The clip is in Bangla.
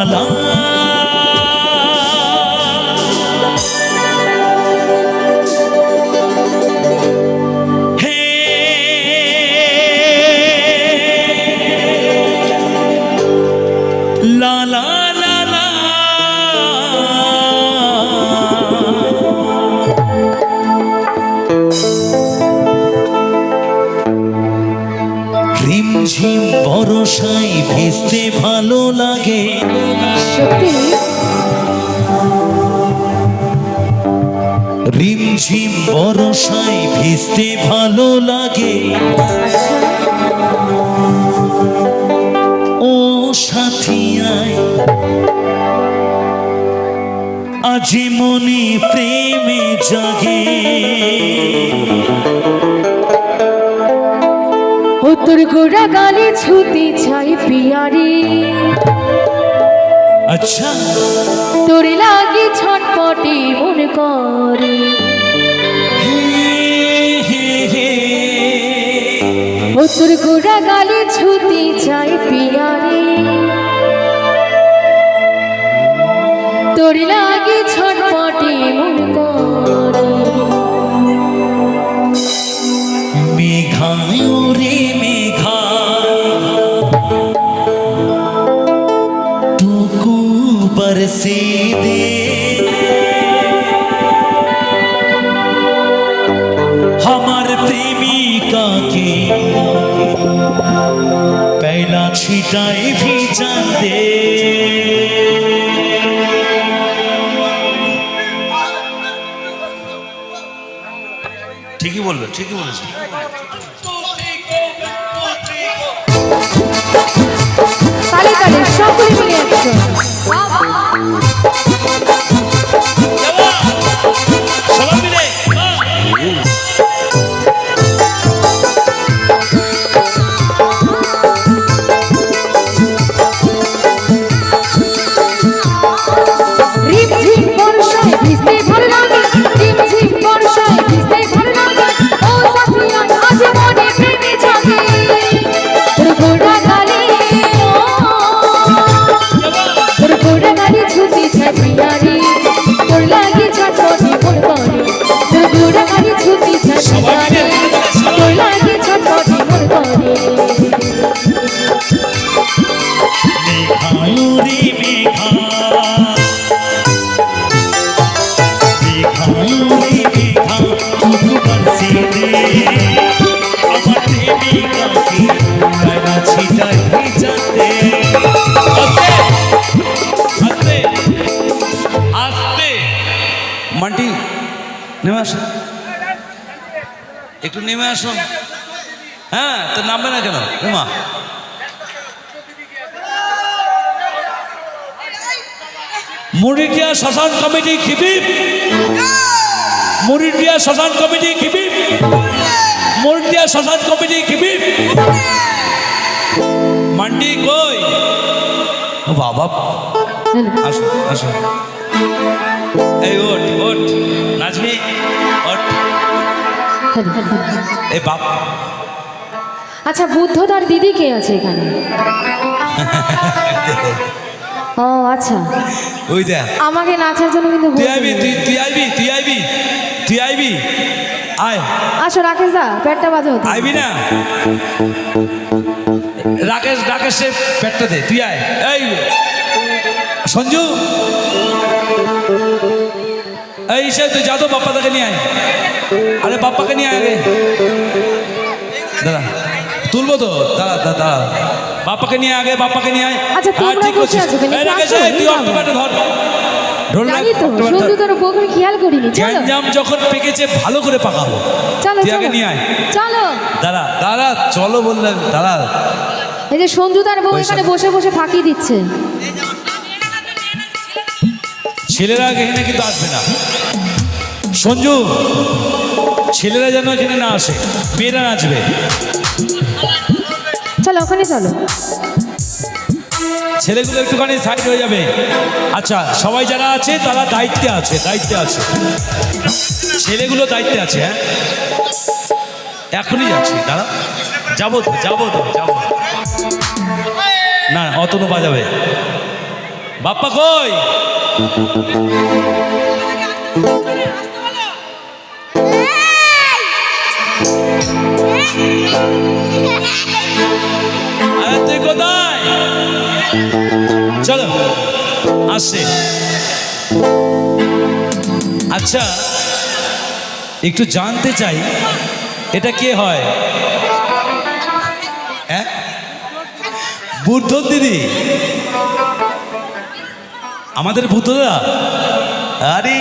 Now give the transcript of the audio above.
লা ঝিম বরসায় ভিজতে ভালো লাগে সত্যি রিমঝিম বরসায় ভিজতে ভালো লাগে ও সাথী আয় আজি মনে প্রেমে জাগে ও তোর গোড়া গালে ছুতে চাই পিয়ারে আচ্ছা তোর লাগে ছটপটে মন করে ও তোর গোড়া গালে ছুতে চাই পিয়ারে তোর লাগে ছটপটে মন করে মেঘায় রে মেঘা तुको बरसे दे हमार प्रेमिका के पहला छिटाई भी जान दे ठीक ही बोल তালে তালে সকলে মিলে একশো সবাই মিলে রিমঝিম বর্ষায় ভিজতে ভালো লাগে রিমঝিম বর্ষায় ভিজতে ভালো লাগে ও সাথিয়া আজ মনে প্রেমে জাগে তোর গোড়া গালে ছুটি চাই পিয়ারে তোর লাগে ছটপটে মন করে তোর গোড়া গালে ছুটি চাই পিয়ারে তোর লাগে ছটপটে মন করে मेघायो रे मेघा मेघायो रे मेघा तुको बरसे दे আমার প্রেমিকাকে বেলা ছিটাই ভিজাতে আস্তে আস্তে আস্তে মান্টি নেমে আসো একটু নেমে আসো হ্যাঁ তো নামবে না কেন মা মুরিডিয়া শ্মশান কমিটি খিবিব মুরিডিয়া শ্মশান কমিটি খিবিব মুরিডিয়া শ্মশান কমিটি খিবিব মান্টি কই ও বাবা আসো আসো এই ওঠ ওঠ নাচবি ওঠ এই বাপ আচ্ছা বুদ্ধ তার দিদি কে আছে এখানে ও আচ্ছা ওই দেখ আমাকে নাচার জন্য কিন্তু তুই আইবি তুই আইবি আয় আসো রাকেশ দা পেটটা বাজো আইবি না রাকেশের পেটটা দে তুই আয় এই সঞ্জু এই সে তুই যা তো বাপ্পা তাকে নিয়ে আয় আরে বাপ্পাকে নিয়ে আয় আগে দাদা তুলবো তো দাদা দাদা বাপ্পাকে নিয়ে আগে বাপ্পাকে নিয়ে আয় আচ্ছা তোমরা ঠিক বসে করছিস আছো কেন এই রাকেশ এই তুই অক্টোপারটা ধর জানি তো সন্ধু তোর বউকে খেয়াল করিনি চলো গ্যাঞ্জাম যখন পেকেছে ভালো করে পাকাবো চলো তুই আগে চলো নিয়ে আয় চলো দাদা দাদা চলো বললেন দাদা এই যে সন্ধু তার বউ এখানে বসে বসে ফাঁকি দিচ্ছে ছেলেরা এখানে কিন্তু আসবে না সঞ্জু ছেলেরা যেন এখানে না আসে মেয়েরা নাচবে চলো ওখানে চলো ছেলেগুলো একটুখানি সাইড হয়ে যাবে আচ্ছা সবাই যারা আছে তারা দায়িত্বে আছে ছেলেগুলো দায়িত্বে আছে হ্যাঁ এখনই যাচ্ছি দাঁড়া যাবো না অতনু বাজাবে বাপ্পা কই? আরে তুই কোথায়? চলো আসছে। আচ্ছা একটু জানতে চাই এটা কে হয়? হ্যাঁ, বুদ্ধ দিদি, আমাদের বুদ্ধদা। আরে